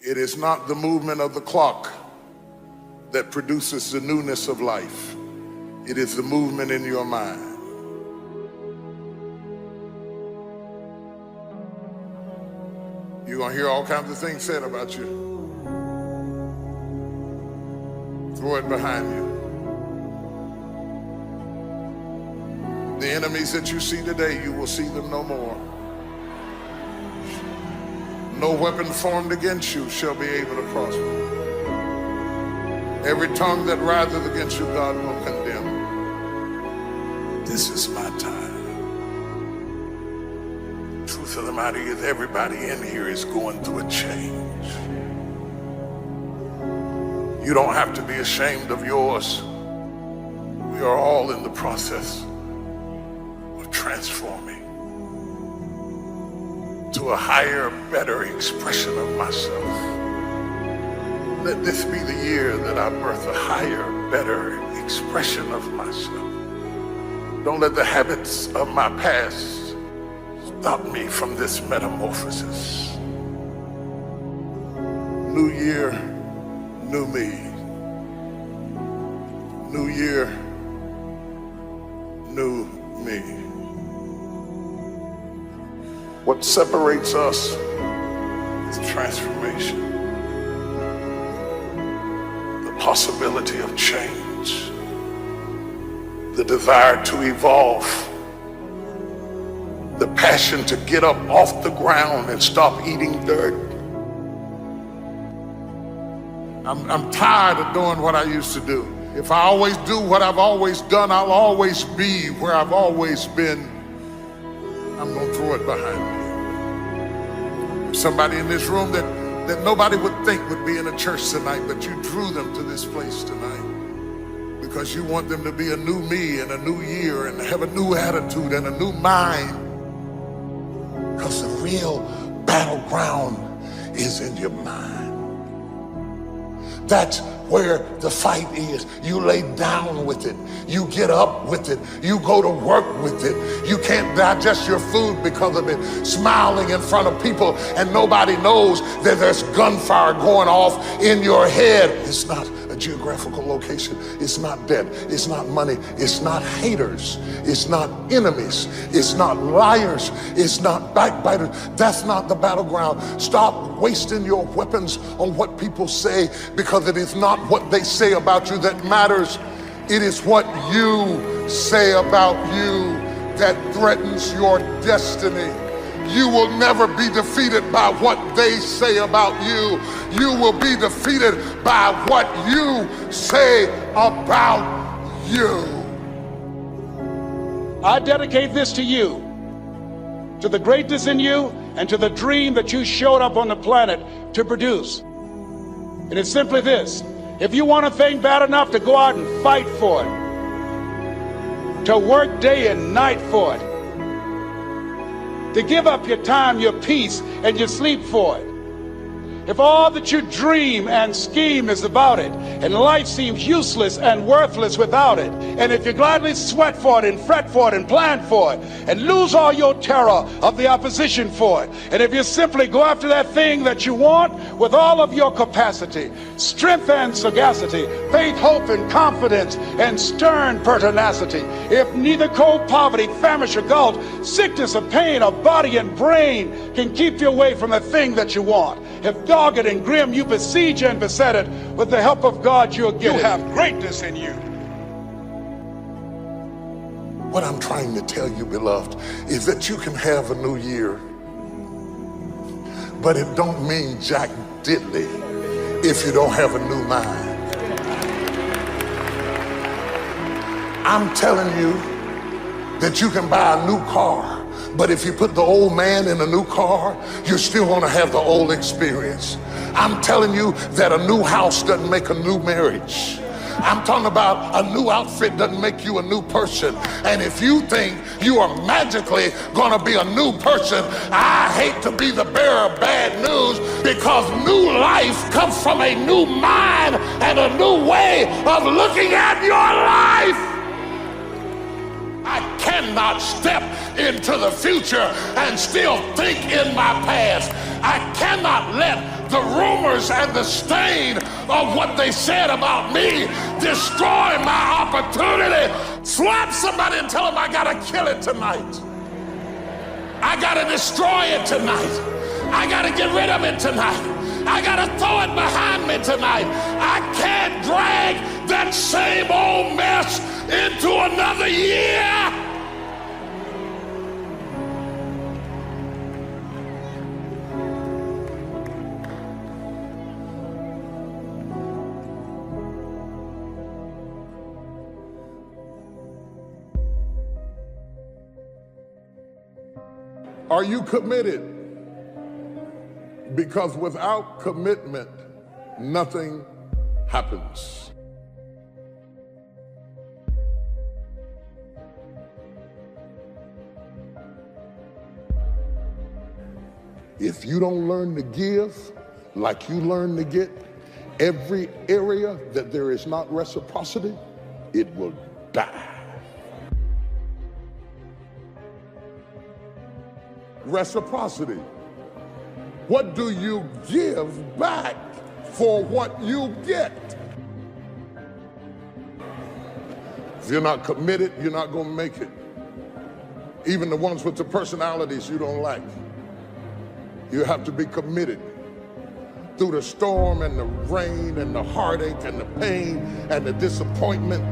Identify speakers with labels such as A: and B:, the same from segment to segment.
A: It is not the movement of the clock that produces the newness of life. It is the movement in your mind. You're going to hear all kinds of things said about you. Throw it behind you. The enemies that you see today, you will see them no more. No weapon formed against you shall be able to prosper. Every tongue that riseth against you, God will condemn. This is my time. Truth of the matter is, everybody in here is going through a change. You don't have to be ashamed of yours. We are all in the process of transforming to a higher, better expression of myself. Let this be the year that I birth a higher, better expression of myself. Don't let the habits of my past stop me from this metamorphosis. New year, new me. New year, new me. What separates us is transformation. The possibility of change. The desire to evolve. The passion to get up off the ground and stop eating dirt. I'm tired of doing what I used to do. If I always do what I've always done, I'll always be where I've always been. I'm going to throw it behind me. There's somebody in this room that nobody would think would be in a church tonight, but you drew them to this place tonight because you want them to be a new me in a new year and have a new attitude and a new mind. Because the real battleground is in your mind. That's where the fight is. You lay down with it. You get up with it. You go to work with it. You can't digest your food because of it. Smiling in front of people and nobody knows that there's gunfire going off in your head. It's not a geographical location. It's not debt. It's not money. It's not haters. It's not enemies. It's not liars. It's not backbiters. That's not the battleground. Stop wasting your weapons on what people say, because it is not what they say about you that matters. It is what you say about you that threatens your destiny. You will never be defeated by what they say about you. You will be defeated by what you say about you.
B: I dedicate this to you, to the greatness in you, and to the dream that you showed up on the planet to produce. And it's simply this: if you want a thing bad enough to go out and fight for it, to work day and night for it, to give up your time, your peace, and your sleep for it, if all that you dream and scheme is about it, and life seems useless and worthless without it, and if you gladly sweat for it and fret for it and plan for it, and lose all your terror of the opposition for it, and if you simply go after that thing that you want with all of your capacity, strength and sagacity, faith, hope, and confidence, and stern pertinacity, if neither cold poverty, famish, or gulf, sickness or pain of body and brain can keep you away from the thing that you want, if dogged and grim you besiege and beset it, with the help of God you'll get it. You have greatness in you.
A: What I'm trying to tell you, beloved, is that you can have a new year, but it don't mean jack diddly if you don't have a new mind. I'm telling you that you can buy a new car, but if you put the old man in a new car, you're still going to have the old experience. I'm telling you that a new house doesn't make a new marriage. I'm talking about a new outfit doesn't make you a new person. And if you think you are magically going to be a new person, I hate to be the bearer of bad news, because new life comes from a new mind and a new way of looking at your life. I cannot step into the future and still think in my past. I cannot let the rumors and the stain of what they said about me destroy my opportunity. Slap somebody and tell them I gotta kill it tonight. I gotta destroy it tonight. I gotta get rid of it tonight. I gotta throw it behind me tonight. I can't drag that same old mess into another year. Are you committed? Because without commitment, nothing happens. If you don't learn to give like you learn to get, every area that there is not reciprocity, it will die. Reciprocity. What do you give back for what you get? If you're not committed, you're not going to make it. Even the ones with the personalities you don't like. You have to be committed. Through the storm and the rain and the heartache and the pain and the disappointment,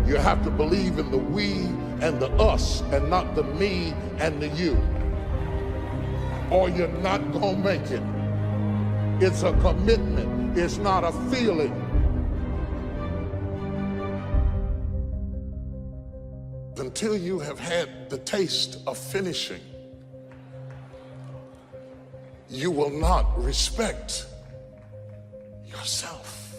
A: you have to believe in the we and the us and not the me and the you. Or you're not gonna make it. It's a commitment, it's not a feeling. Until you have had the taste of finishing, you will not respect yourself.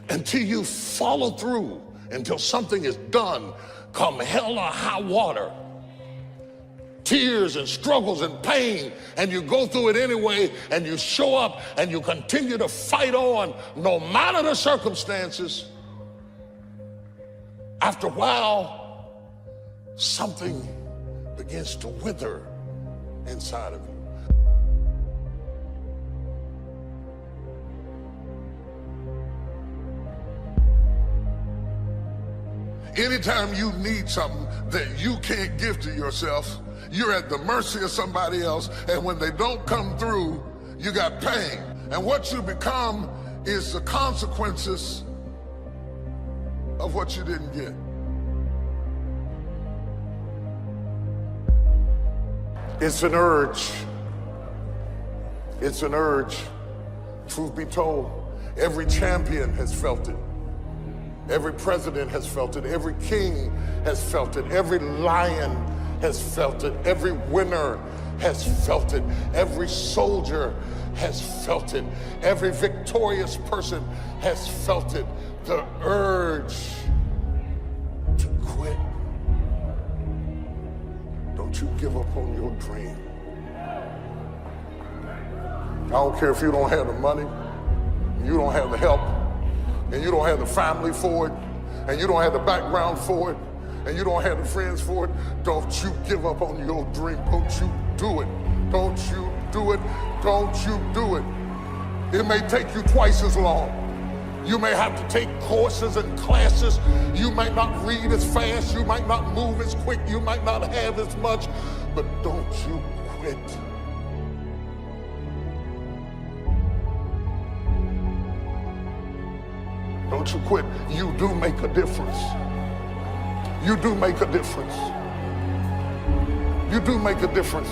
A: Until you follow through, until something is done, come hell or high water, tears and struggles and pain, and you go through it anyway, and you show up and you continue to fight on no matter the circumstances. After a while, something begins to wither inside of you. Anytime you need something that you can't give to yourself, you're at the mercy of somebody else, and when they don't come through, you got pain. And what you become is the consequences of what you didn't get. It's an urge. It's an urge. Truth be told, every champion has felt it. Every president has felt it. Every king has felt it. Every lion has felt it. Every winner has felt it. Every soldier has felt it. Every victorious person has felt it. The urge to quit. Don't you give up on your dream. I don't care if you don't have the money, you don't have the help, and you don't have the family for it, and you don't have the background for it, and you don't have the friends for it. Don't you give up on your dream. Don't you do it. Don't you do it. Don't you do it. It may take you twice as long. You may have to take courses and classes. You might not read as fast. You might not move as quick. You might not have as much, but don't you quit. Don't you quit. You do make a difference. You do make a difference. You do make a difference.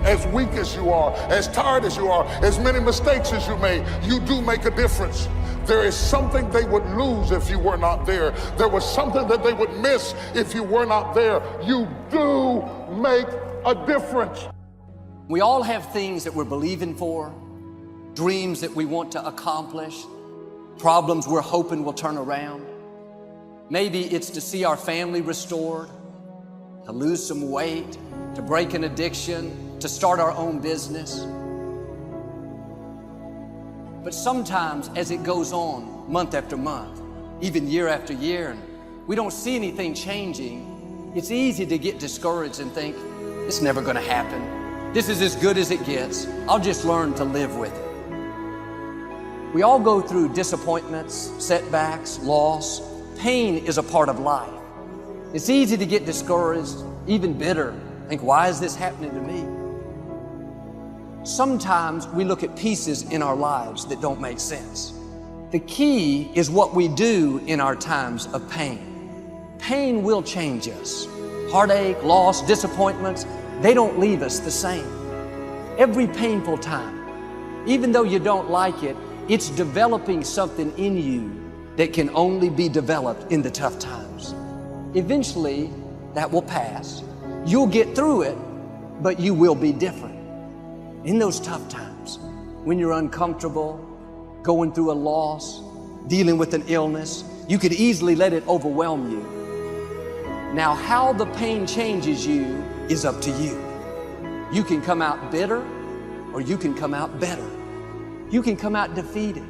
A: As weak as you are, as tired as you are, as many mistakes as you made, you do make a difference. There is something they would lose if you were not there. There was something that they would miss if you were not there. You do make a difference.
C: We all have things that we're believing for, dreams that we want to accomplish, problems we're hoping will turn around. Maybe it's to see our family restored, to lose some weight, to break an addiction, to start our own business. But sometimes as it goes on, month after month, even year after year, and we don't see anything changing, It's easy to get discouraged and think, it's never going to happen. This is as good as it gets. I'll just learn to live with it. We all go through disappointments, setbacks, loss. Pain is a part of life. It's easy to get discouraged, even bitter. Think, why is this happening to me? Sometimes we look at pieces in our lives that don't make sense. The key is what we do in our times of pain. Pain will change us. Heartache, loss, disappointments, they don't leave us the same. Every painful time, even though you don't like it, it's developing something in you that can only be developed in the tough times. Eventually, that will pass. You'll get through it, but you will be different. In those tough times, when you're uncomfortable, going through a loss, dealing with an illness, you could easily let it overwhelm you. Now, how the pain changes you is up to you. You can come out bitter, or you can come out better. You can come out defeated,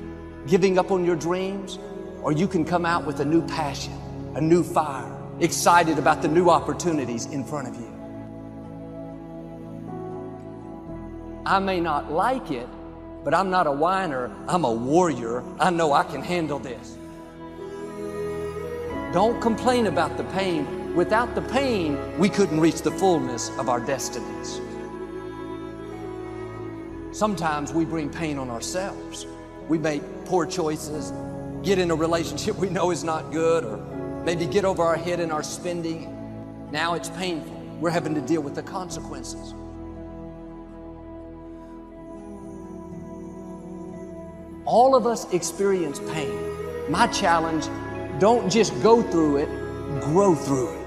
C: giving up on your dreams, or you can come out with a new passion, a new fire, excited about the new opportunities in front of you. I may not like it, but I'm not a whiner, I'm a warrior. I know I can handle this. Don't complain about the pain. Without the pain, we couldn't reach the fullness of our destinies. Sometimes we bring pain on ourselves. We make poor choices, get in a relationship we know is not good, or maybe get over our head in our spending. Now it's painful. We're having to deal with the consequences. All of us experience pain. My challenge, don't just go through it, grow through it.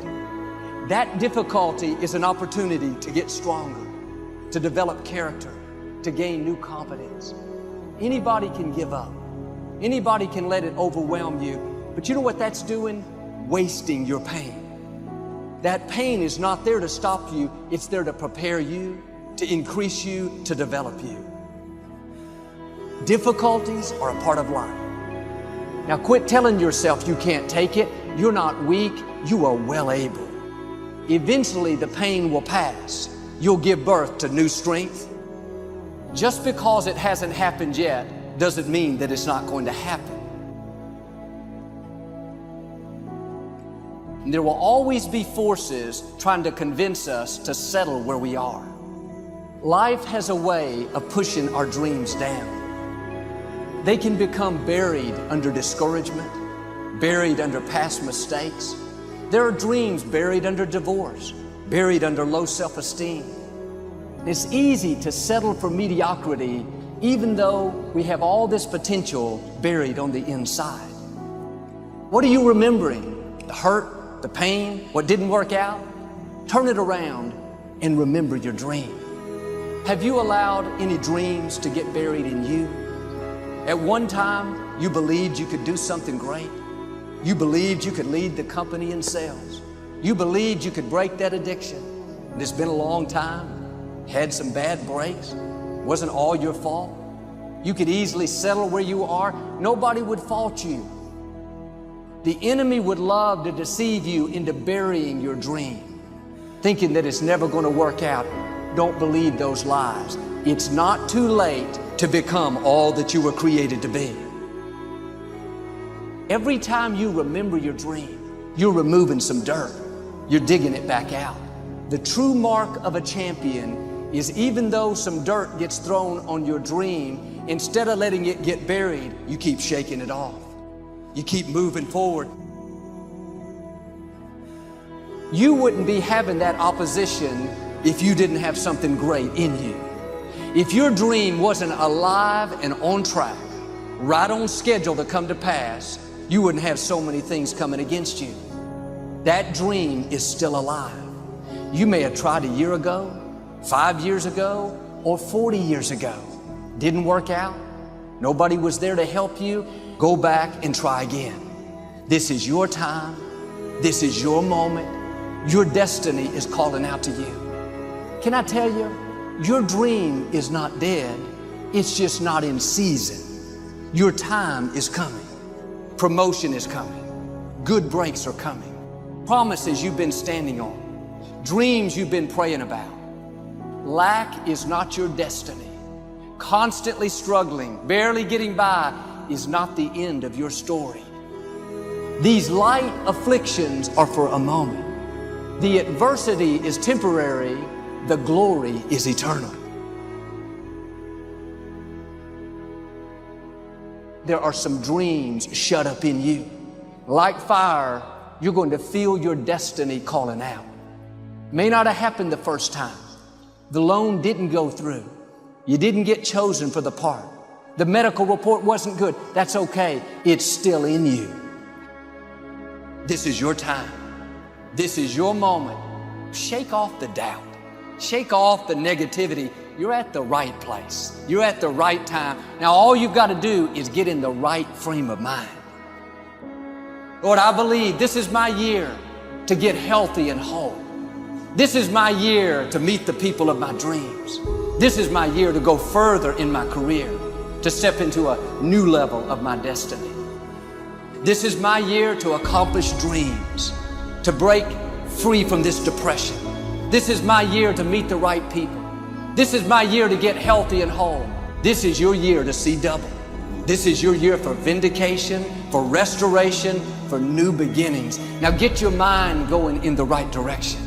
C: That difficulty is an opportunity to get stronger, to develop character, to gain new confidence. Anybody can give up. Anybody can let it overwhelm you. But you know what that's doing? Wasting your pain. That pain is not there to stop you. It's there to prepare you, to increase you, to develop you. Difficulties are a part of life. Now quit telling yourself you can't take it. You're not weak. You are well able. Eventually the pain will pass. You'll give birth to new strength. Just because it hasn't happened yet doesn't mean that it's not going to happen. And there will always be forces trying to convince us to settle where we are. Life has a way of pushing our dreams down. They can become buried under discouragement, buried under past mistakes. There are dreams buried under divorce, buried under low self-esteem. It's easy to settle for mediocrity even though we have all this potential buried on the inside. What are you remembering? The hurt, the pain, what didn't work out? Turn it around and remember your dream. Have you allowed any dreams to get buried in you? At one time, you believed you could do something great. You believed you could lead the company in sales. You believed you could break that addiction. And it's been a long time. Had some bad breaks. Wasn't all your fault. You could easily settle where you are. Nobody would fault you. The enemy would love to deceive you into burying your dream, thinking that it's never going to work out. Don't believe those lies. It's not too late to become all that you were created to be. Every time you remember your dream, you're removing some dirt. You're digging it back out. The true mark of a champion is even though some dirt gets thrown on your dream, instead of letting it get buried, you keep shaking it off. You keep moving forward. You wouldn't be having that opposition if you didn't have something great in you. If your dream wasn't alive and on track, right on schedule to come to pass, you wouldn't have so many things coming against you. That dream is still alive. You may have tried a year ago, 5 years ago, or 40 years ago. Didn't work out. Nobody was there to help you. Go back and try again. This is your time. This is your moment. Your destiny is calling out to you. Can I tell you, your dream is not dead. It's just not in season. Your time is coming. Promotion is coming. Good breaks are coming. promises you've been standing on, dreams you've been praying about. Lack is not your destiny. Constantly struggling, barely getting by is not the end of your story. These light afflictions are for a moment. The adversity is temporary, the glory is eternal. There are some dreams shut up in you. Like fire, you're going to feel your destiny calling out. May not have happened the first time. The loan didn't go through. You didn't get chosen for the part. The medical report wasn't good. That's okay. It's still in you. This is your time. This is your moment. Shake off the doubt. Shake off the negativity. You're at the right place. You're at the right time. Now all you've got to do is get in the right frame of mind. Lord, I believe this is my year to get healthy and whole. This is my year to meet the people of my dreams. This is my year to go further in my career, to step into a new level of my destiny. This is my year to accomplish dreams, to break free from this depression. This is my year to meet the right people. This is my year to get healthy and whole. This is your year to see double. This is your year for vindication, for restoration, for new beginnings. Now get your mind going in the right direction.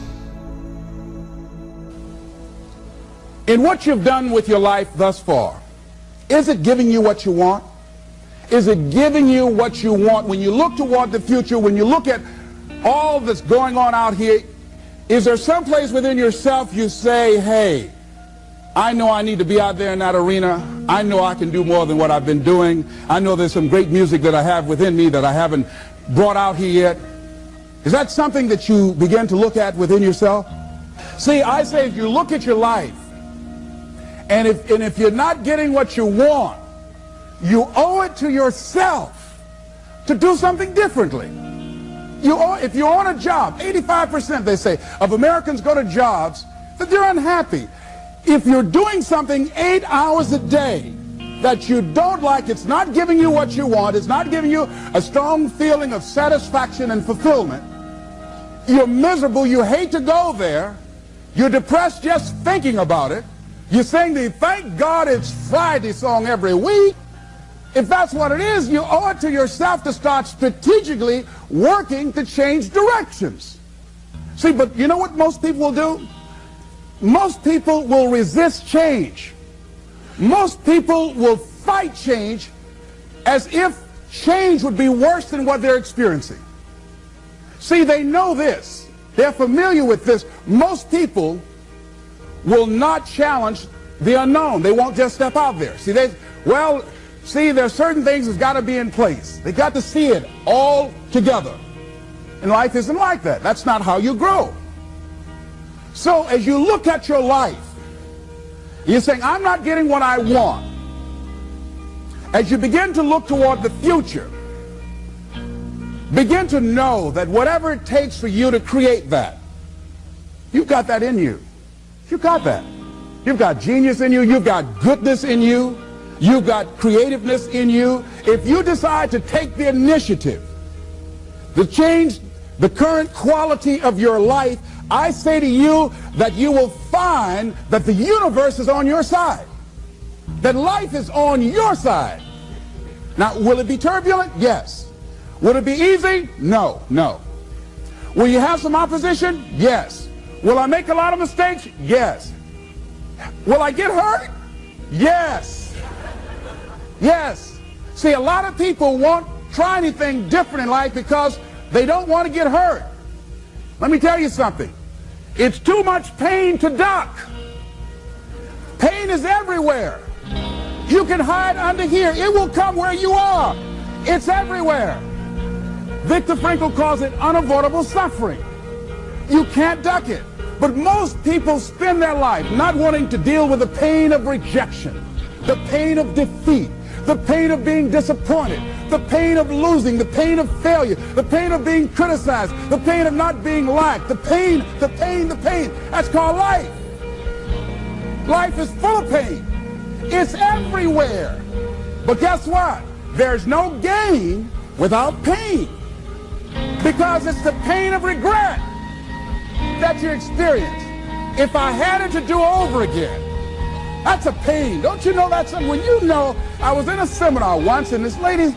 D: In what you've done with your life thus far, is it giving you what you want? Is it giving you what you want? When you look toward the future, when you look at all that's going on out here, is there some place within yourself you say, hey, I know I need to be out there in that arena. I know I can do more than what I've been doing. I know there's some great music that I have within me that I haven't brought out here yet. Is that something that you begin to look at within yourself? See, I say if you look at your life, and if you're not getting what you want, you owe it to yourself to do something differently. If you're on a job, 85% they say of Americans go to jobs that they're unhappy. If you're doing something 8 hours a day that you don't like, it's not giving you what you want, it's not giving you a strong feeling of satisfaction and fulfillment, you're miserable, you hate to go there, you're depressed just thinking about it, you sing the "Thank God It's Friday" song every week. If that's what it is, you owe it to yourself to start strategically working to change directions. See, but you know what most people will do? Most people will resist change. Most people will fight change as if change would be worse than what they're experiencing. See, they know this. They're familiar with this. Most people will not challenge the unknown. They won't just step out there. See, there's certain things that's got to be in place. They got to see it all together. And life isn't like that. That's not how you grow. So as you look at your life, you're saying, I'm not getting what I want. As you begin to look toward the future, begin to know that whatever it takes for you to create that, you've got that in you. You've got that. You've got genius in you. You've got goodness in you. You've got creativeness in you. If you decide to take the initiative to change the current quality of your life, I say to you that you will find that the universe is on your side, that life is on your side. Now, will it be turbulent? Yes. Will it be easy? No, no. Will you have some opposition? Yes. Will I make a lot of mistakes? Yes. Will I get hurt? Yes. Yes. See, a lot of people won't try anything different in life because they don't want to get hurt. Let me tell you something. It's too much pain to duck. Pain is everywhere. You can hide under here. It will come where you are. It's everywhere. Viktor Frankl calls it unavoidable suffering. You can't duck it. But most people spend their life not wanting to deal with the pain of rejection, the pain of defeat, the pain of being disappointed, the pain of losing, the pain of failure, the pain of being criticized, the pain of not being liked, the pain. That's called life. Life is full of pain. It's everywhere. But guess what? There's no gain without pain. Because it's the pain of regret that you experience. If I had it to do over again, that's a pain. Don't you know that's something? When you know, I was in a seminar once and this lady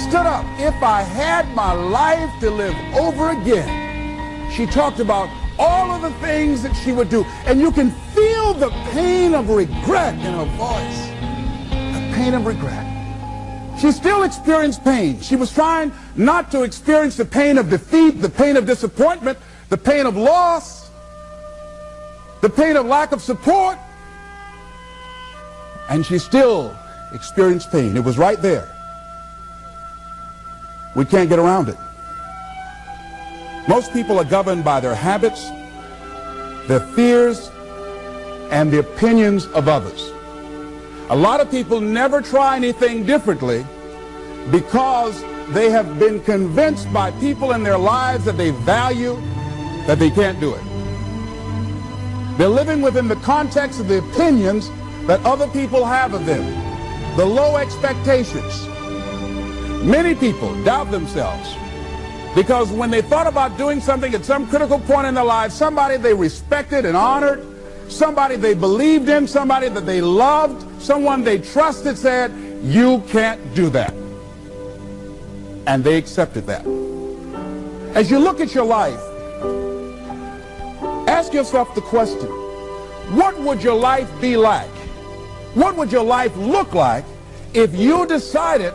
D: stood up. If I had my life to live over again, she talked about all of the things that she would do. And you can feel the pain of regret in her voice. The pain of regret. She still experienced pain. She was trying not to experience the pain of defeat, the pain of disappointment, the pain of loss, the pain of lack of support. And she still experienced pain. It was right there. We can't get around it. Most people are governed by their habits, their fears, and the opinions of others. A lot of people never try anything differently because they have been convinced by people in their lives that they value that they can't do it. They're living within the context of the opinions that other people have of them, the low expectations. Many people doubt themselves because when they thought about doing something at some critical point in their lives, somebody they respected and honored, somebody they believed in, somebody that they loved, someone they trusted said, "You can't do that." And they accepted that. As you look at your life, ask yourself the question, what would your life be like? What would your life look like if you decided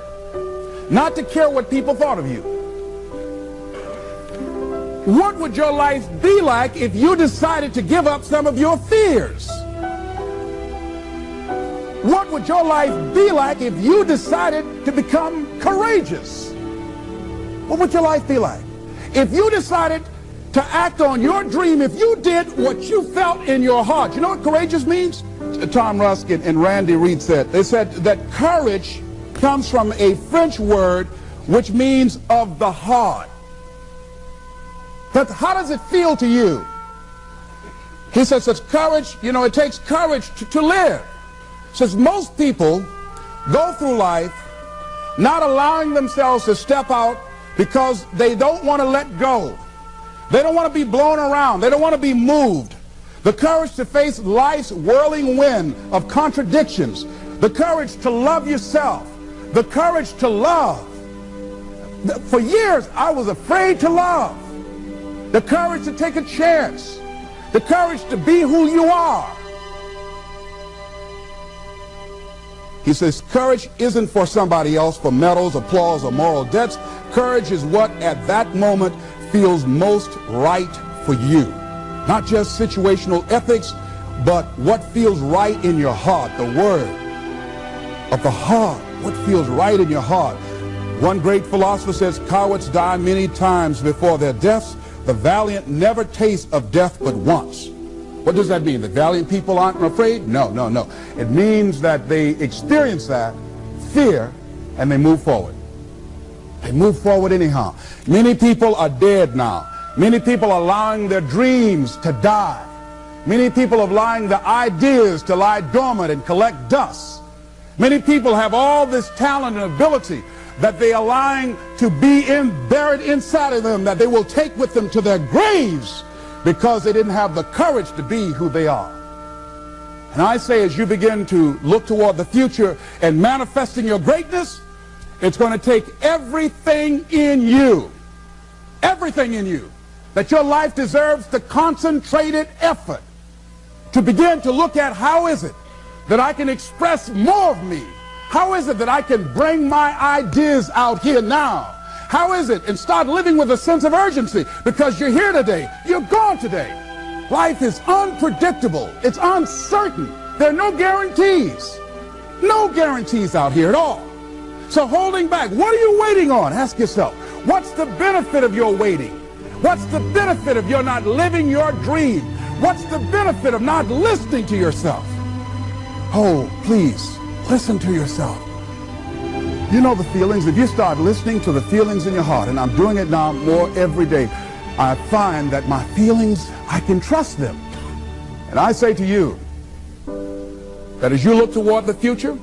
D: not to care what people thought of you? What would your life be like if you decided to give up some of your fears? What would your life be like if you decided to become courageous? What would your life be like? If you decided to act on your dream, if you did what you felt in your heart. You know what courageous means? Tom Rusk and Randy Reed said. They said that courage comes from a French word which means of the heart. But how does it feel to you? He says such courage, you know, it takes courage to live. Says most people go through life not allowing themselves to step out because they don't want to let go. They don't want to be blown around. They don't want to be moved. The courage to face life's whirling wind of contradictions. The courage to love yourself. The courage to love. For years, I was afraid to love. The courage to take a chance. The courage to be who you are. He says courage isn't for somebody else, for medals, applause, or moral debts. Courage is what at that moment feels most right for you. Not just situational ethics, but what feels right in your heart, the word of the heart, what feels right in your heart. One great philosopher says, cowards die many times before their deaths. The valiant never taste of death but once. What does that mean? The valiant people aren't afraid? No, no, no. It means that they experience that fear and they move forward. They move forward anyhow. Many people are dead now. Many people are allowing their dreams to die. Many people are allowing the ideas to lie dormant and collect dust. Many people have all this talent and ability that they are allowing to be buried inside of them, that they will take with them to their graves because they didn't have the courage to be who they are. And I say, as you begin to look toward the future and manifesting your greatness, it's going to take everything in you, that your life deserves the concentrated effort to begin to look at how is it that I can express more of me? How is it that I can bring my ideas out here now? How is it? And start living with a sense of urgency because you're here today, you're gone today. Life is unpredictable. It's uncertain. There are no guarantees. No guarantees out here at all. So holding back, what are you waiting on? Ask yourself, what's the benefit of your waiting? What's the benefit of your not living your dream? What's the benefit of not listening to yourself? Oh, please, listen to yourself. You know the feelings. If you start listening to the feelings in your heart, and I'm doing it now more every day, I find that my feelings, I can trust them. And I say to you that as you look toward the future,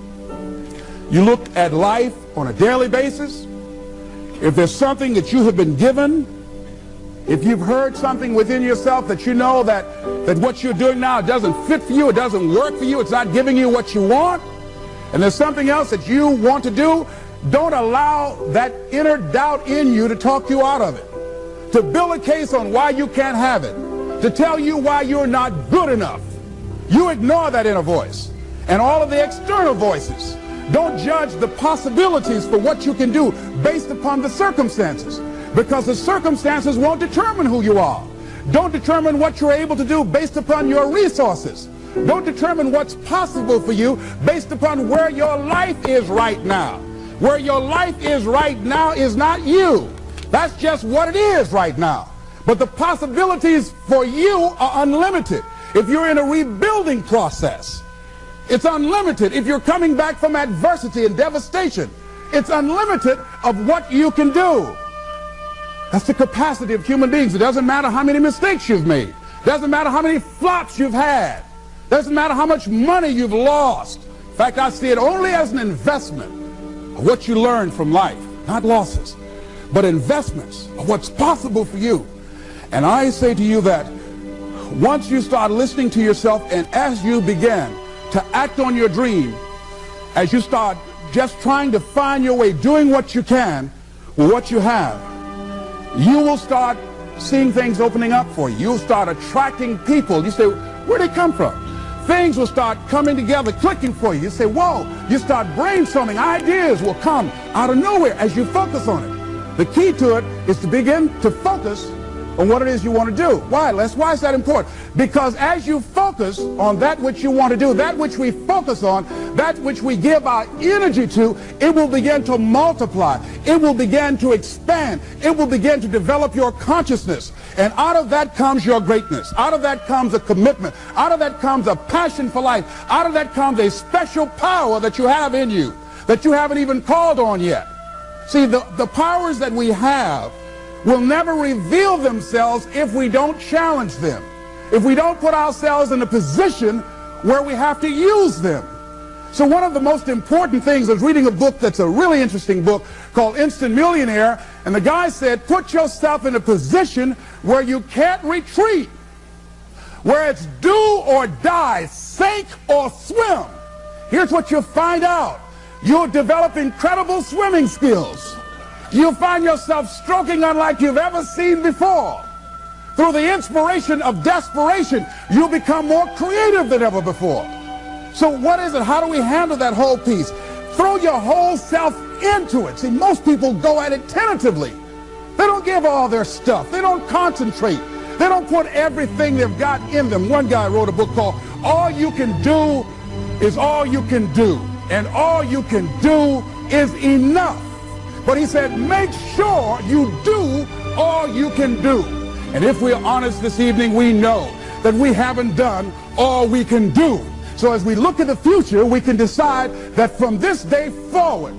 D: you look at life on a daily basis, if there's something that you have been given If you've heard something within yourself that you know that what you're doing now doesn't fit for you, it doesn't work for you, it's not giving you what you want, and there's something else that you want to do, don't allow that inner doubt in you to talk you out of it, to build a case on why you can't have it, to tell you why you're not good enough. You ignore that inner voice and all of the external voices. Don't judge the possibilities for what you can do based upon the circumstances, because the circumstances won't determine who you are. Don't determine what you're able to do based upon your resources. Don't determine what's possible for you based upon where your life is right now. Where your life is right now is not you. That's just what it is right now. But the possibilities for you are unlimited. If you're in a rebuilding process, it's unlimited. If you're coming back from adversity and devastation, it's unlimited of what you can do. That's the capacity of human beings. It doesn't matter how many mistakes you've made. It doesn't matter how many flops you've had. It doesn't matter how much money you've lost. In fact, I see it only as an investment of what you learn from life, not losses, but investments of what's possible for you. And I say to you that once you start listening to yourself, and as you begin to act on your dream, as you start just trying to find your way, doing what you can with what you have, you will start seeing things opening up for you. You'll start attracting people. You say, where'd they come from? Things will start coming together, clicking for you. You say, whoa. You start brainstorming. Ideas will come out of nowhere as you focus on it. The key to it is to begin to focus on what it is you want to do. Why, Les? Why is that important? Because as you focus on that which you want to do, that which we focus on, that which we give our energy to, it will begin to multiply. It will begin to expand. It will begin to develop your consciousness. And out of that comes your greatness. Out of that comes a commitment. Out of that comes a passion for life. Out of that comes a special power that you have in you that you haven't even called on yet. See, the powers that we have will never reveal themselves if we don't challenge them, if we don't put ourselves in a position where we have to use them. So one of the most important things, I was reading a book that's a really interesting book called Instant Millionaire, and the guy said, put yourself in a position where you can't retreat, where it's do or die, sink or swim. Here's what you'll find out. You'll develop incredible swimming skills. You'll find yourself stroking unlike you've ever seen before. Through the inspiration of desperation, you'll become more creative than ever before. So what is it? How do we handle that whole piece? Throw your whole self into it. See, most people go at it tentatively. They don't give all their stuff. They don't concentrate. They don't put everything they've got in them. One guy wrote a book called All You Can Do Is All You Can Do. And all you can do is enough. But he said, make sure you do all you can do. And if we're honest this evening, we know that we haven't done all we can do. So as we look at the future, we can decide that from this day forward,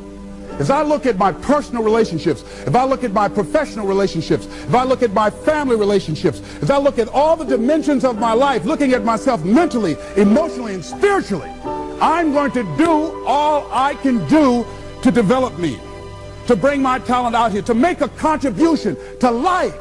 D: as I look at my personal relationships, if I look at my professional relationships, if I look at my family relationships, if I look at all the dimensions of my life, looking at myself mentally, emotionally, and spiritually, I'm going to do all I can do to develop me, to bring my talent out here, to make a contribution to life.